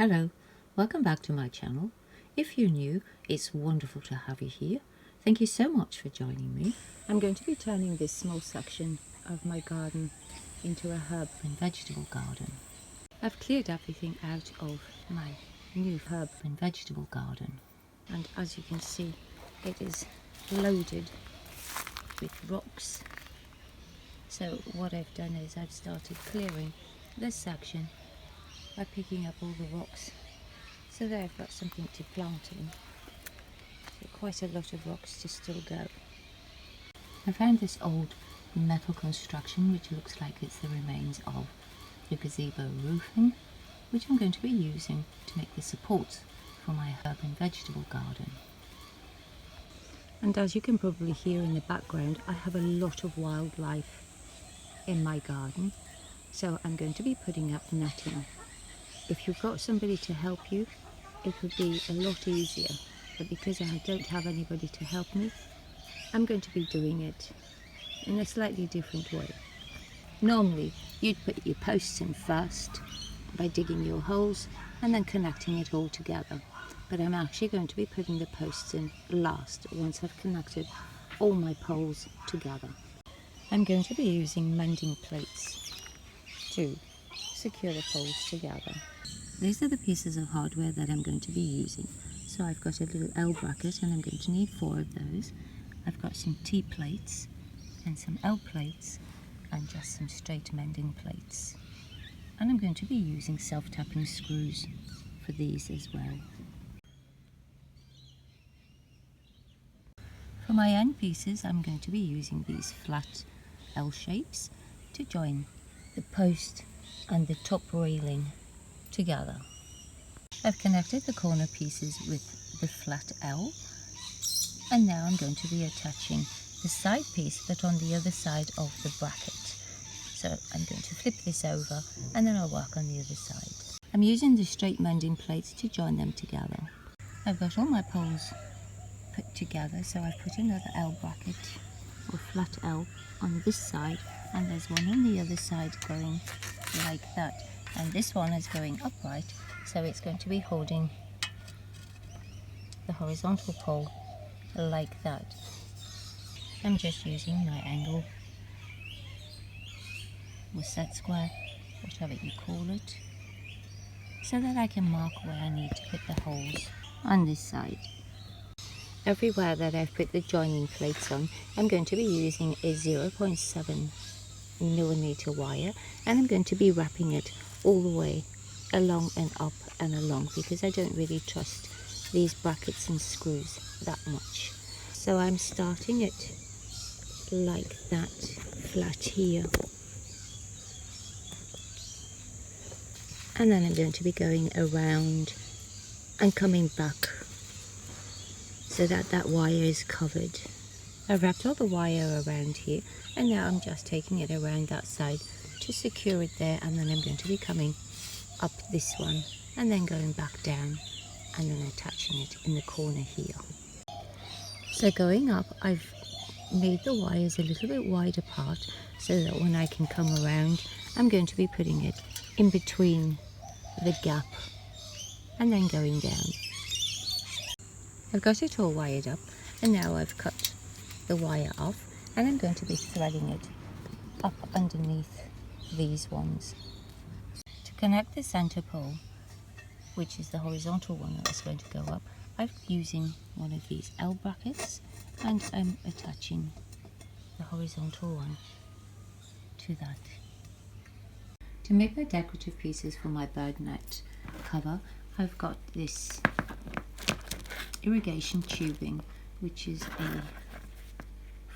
Hello, welcome back to my channel. If you're new, it's wonderful to have you here. Thank you so much for joining me. I'm going to be turning this small section of my garden into a herb and vegetable garden. I've cleared everything out of my new herb and vegetable garden. And as you can see, it is loaded with rocks. So what I've done is I've started clearing this section by picking up all the rocks so that I've got something to plant in. So quite a lot of rocks to still go. I found this old metal construction which looks like it's the remains of the gazebo roofing, which I'm going to be using to make the supports for my herb and vegetable garden. And as you can probably hear in the background, I have a lot of wildlife in my garden, so I'm going to be putting up netting. If you've got somebody to help you, it would be a lot easier, but because I don't have anybody to help me, I'm going to be doing it in a slightly different way. Normally, you'd put your posts in first by digging your holes and then connecting it all together, but I'm actually going to be putting the posts in last once I've connected all my poles together. I'm going to be using mending plates to secure the poles together. These are the pieces of hardware that I'm going to be using. So I've got a little L bracket and I'm going to need 4 of those. I've got some T plates and some L plates and just some straight mending plates. And I'm going to be using self-tapping screws for these as well. For my end pieces, I'm going to be using these flat L shapes to join the post and the top railing together. I've connected the corner pieces with the flat L, and now I'm going to be attaching the side piece but on the other side of the bracket. So I'm going to flip this over and then I'll work on the other side. I'm using the straight mending plates to join them together. I've got all my poles put together, so I've put another L bracket or flat L on this side, and there's one on the other side going like that, and this one is going upright, so it's going to be holding the horizontal pole like that. I'm just using my angle or set square, whatever you call it, so that I can mark where I need to put the holes on this side. Everywhere that I've put the joining plates on, I'm going to be using a 0.7mm wire, and I'm going to be wrapping it all the way along and up and along because I don't really trust these brackets and screws that much. So I'm starting it like that, flat here, and then I'm going to be going around and coming back so that that wire is covered. I've wrapped all the wire around here, and now I'm just taking it around that side to secure it there, and then I'm going to be coming up this one and then going back down and then attaching it in the corner here. So going up, I've made the wires a little bit wide apart so that when I can come around, I'm going to be putting it in between the gap and then going down. I've got it all wired up, and now I've cut the wire off, and I'm going to be threading it up underneath these ones. To connect the center pole, which is the horizontal one that's going to go up, I'm using one of these L brackets, and I'm attaching the horizontal one to that. To make the decorative pieces for my bird net cover, I've got this irrigation tubing, which is a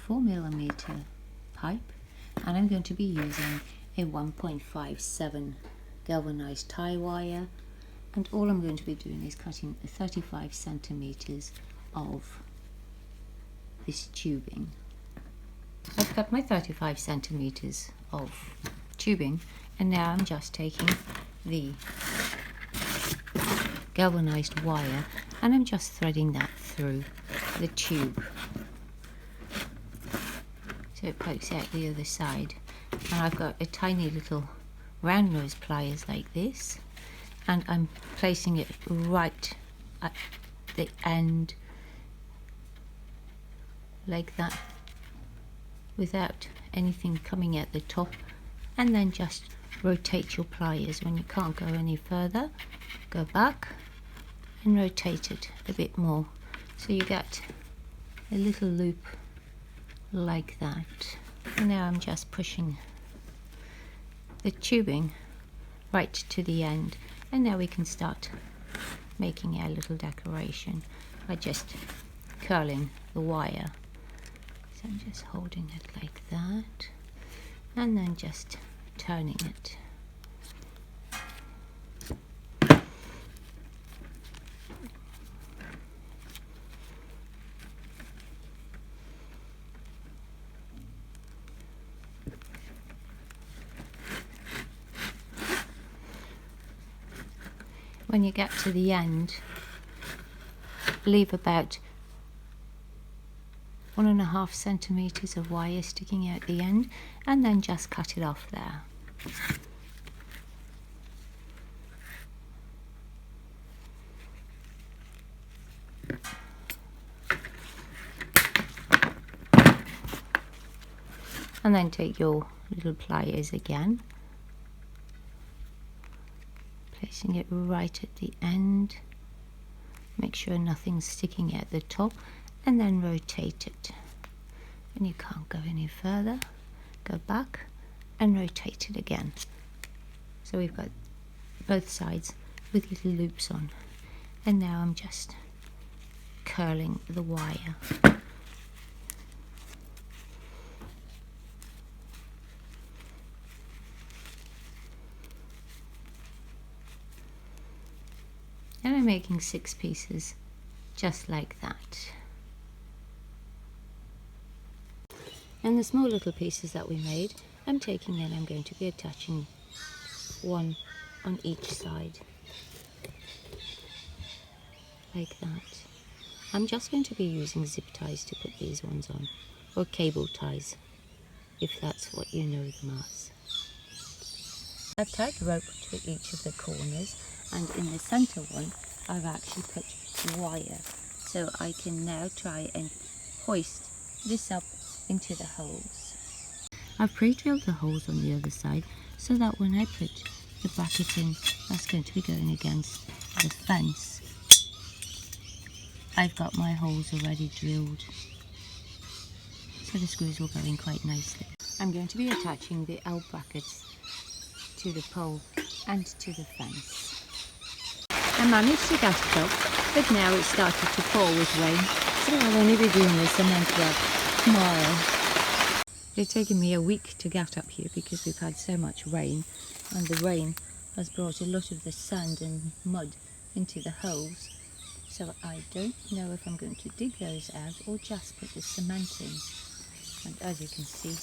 4mm pipe, and I'm going to be using a 1.57 galvanized tie wire, and all I'm going to be doing is cutting 35 centimeters of this tubing. I've cut my 35 centimeters of tubing, and now I'm just taking the galvanized wire and I'm just threading that through the tube so it pokes out the other side. And I've got a tiny little round nose pliers like this, and I'm placing it right at the end like that, without anything coming at the top, and then just rotate your pliers. When you can't go any further, go back and rotate it a bit more, so you get a little loop like that. And now I'm just pushing the tubing right to the end, and now we can start making our little decoration by just curling the wire. So I'm just holding it like that and then just turning it. When you get to the end, leave about 1.5 centimeters of wire sticking out the end, and then just cut it off there. And then take your little pliers again, placing it right at the end. Make sure nothing's sticking at the top, and then rotate it. When you can't go any further, go back and rotate it again. So we've got both sides with little loops on. And now I'm just curling the wire. And I'm making 6 pieces just like that. And the small little pieces that we made, I'm taking and I'm going to be attaching one on each side like that. I'm just going to be using zip ties to put these ones on, or cable ties if that's what you know them as. I've tied rope to each of the corners, and in the center one I've actually put wire, so I can now try and hoist this up into the holes. I've pre-drilled the holes on the other side so that when I put the bracket in that's going to be going against the fence, I've got my holes already drilled, so the screws will go in quite nicely. I'm going to be attaching the L brackets to the pole and to the fence. I managed to get it up, but now it's started to pour with rain, so I'll only be doing this a month left tomorrow. It's taken me a week to get up here because we've had so much rain, and the rain has brought a lot of the sand and mud into the holes, so I don't know if I'm going to dig those out or just put the cement in. And as you can see,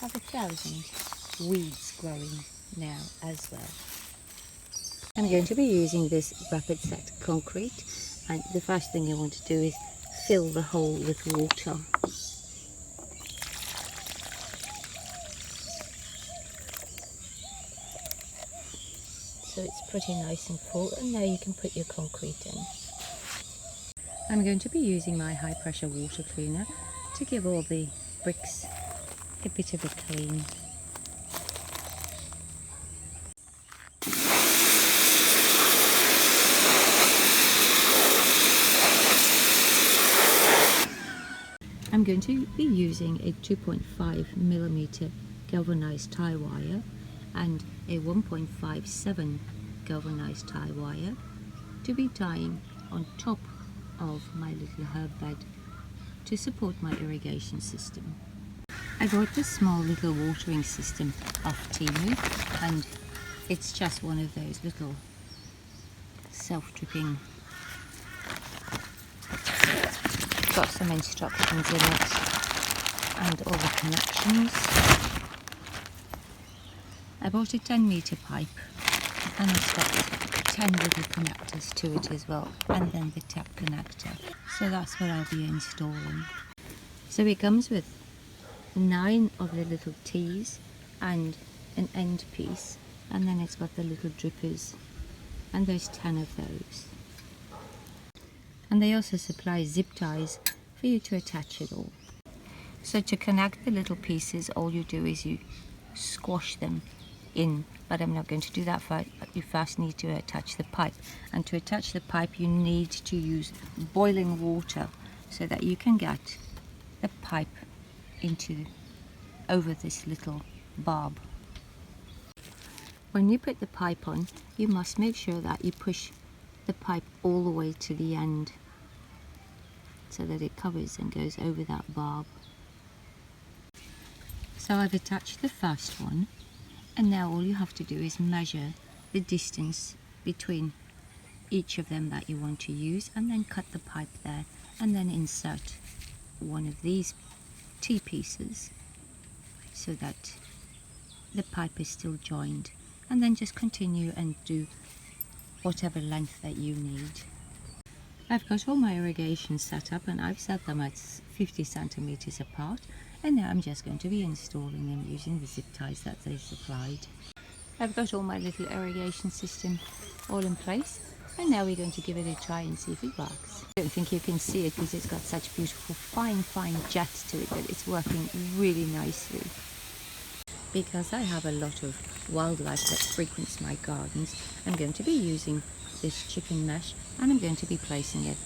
I have 1,000 weeds growing now as well. I'm going to be using this rapid set concrete, and the first thing I want to do is fill the hole with water. So it's pretty nice and full, and now you can put your concrete in. I'm going to be using my high pressure water cleaner to give all the bricks a bit of a clean. I'm going to be using a 2.5mm galvanized tie wire and a 1.57 galvanized tie wire to be tying on top of my little herb bed to support my irrigation system. I bought this small little watering system off Temu, and it's just one of those little self-dripping. Got some instructions in it and all the connections. I bought a 10-meter pipe, and it's got 10 little connectors to it as well, and then the tap connector. So that's what I'll be installing. So it comes with 9 of the little T's and an end piece, and then it's got the little drippers and there's 10 of those. And they also supply zip ties for you to attach it all. So to connect the little pieces, all you do is you squash them in, but I'm not going to do that first. You first need to attach the pipe, and to attach the pipe you need to use boiling water so that you can get the pipe over this little barb. When you put the pipe on, you must make sure that you push the pipe all the way to the end so that it covers and goes over that barb. So I've attached the first one, and now all you have to do is measure the distance between each of them that you want to use, and then cut the pipe there, and then insert one of these T-pieces so that the pipe is still joined, and then just continue and do whatever length that you need. I've got all my irrigation set up, and I've set them at 50 centimeters apart, and now I'm just going to be installing them using the zip ties that they supplied. I've got all my little irrigation system all in place, and now we're going to give it a try and see if it works. I don't think you can see it because it's got such beautiful fine jets to it, but it's working really nicely. Because I have a lot of wildlife that frequents my gardens, I'm going to be using this chicken mesh, and I'm going to be placing it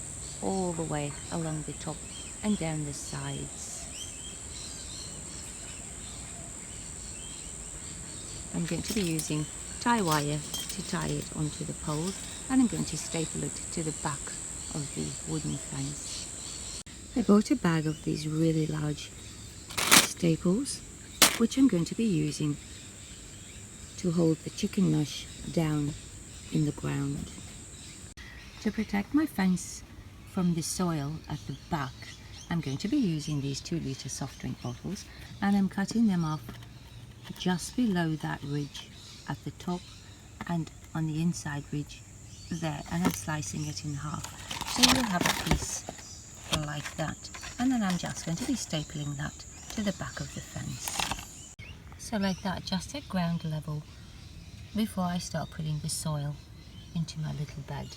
all the way along the top and down the sides. I'm going to be using tie wire to tie it onto the poles, and I'm going to staple it to the back of the wooden fence. I bought a bag of these really large staples, which I'm going to be using to hold the chicken mesh down in the ground. To protect my fence from the soil at the back, I'm going to be using these 2-litre soft drink bottles, and I'm cutting them off just below that ridge at the top and on the inside ridge there, and I'm slicing it in half. So you'll have a piece like that, and then I'm just going to be stapling that to the back of the fence. So like that, just at ground level, before I start putting the soil into my little bed.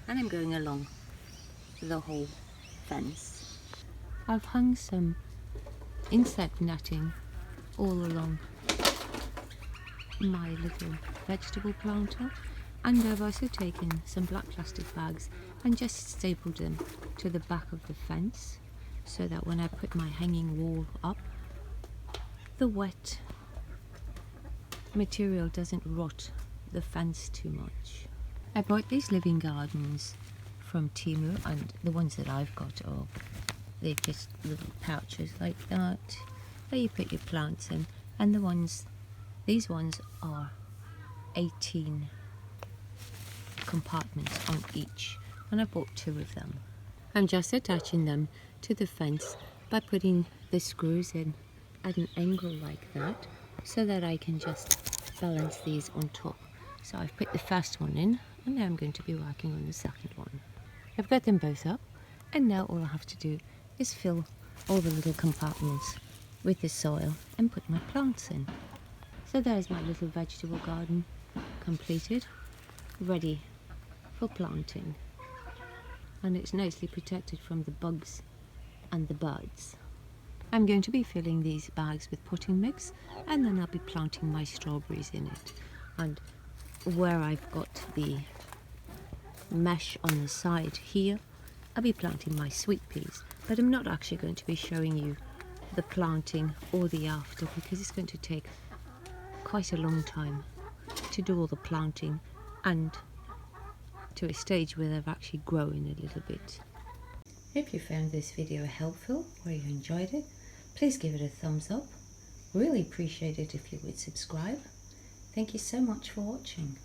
And I'm going along the whole fence. I've hung some insect netting all along my little vegetable planter, and I've also taken some black plastic bags and just stapled them to the back of the fence so that when I put my hanging wall up, the wet material doesn't rot the fence too much. I bought these living gardens from Temu, and the ones that I've got are they're just little pouches like that where you put your plants in, and these ones are 18 compartments on each, and I bought 2 of them. I'm just attaching them to the fence by putting the screws in at an angle like that so that I can just balance these on top. So I've put the first one in, and now I'm going to be working on the second one. I've got them both up, and now all I have to do is fill all the little compartments with the soil and put my plants in. So there's my little vegetable garden completed, ready for planting, and it's nicely protected from the bugs and the birds. I'm going to be filling these bags with potting mix, and then I'll be planting my strawberries in it. And where I've got the mesh on the side here, I'll be planting my sweet peas, but I'm not actually going to be showing you the planting or the after, because it's going to take quite a long time to do all the planting and to a stage where they've actually grown a little bit. If you found this video helpful or you enjoyed it, please give it a thumbs up. Really appreciate it if you would subscribe. Thank you so much for watching.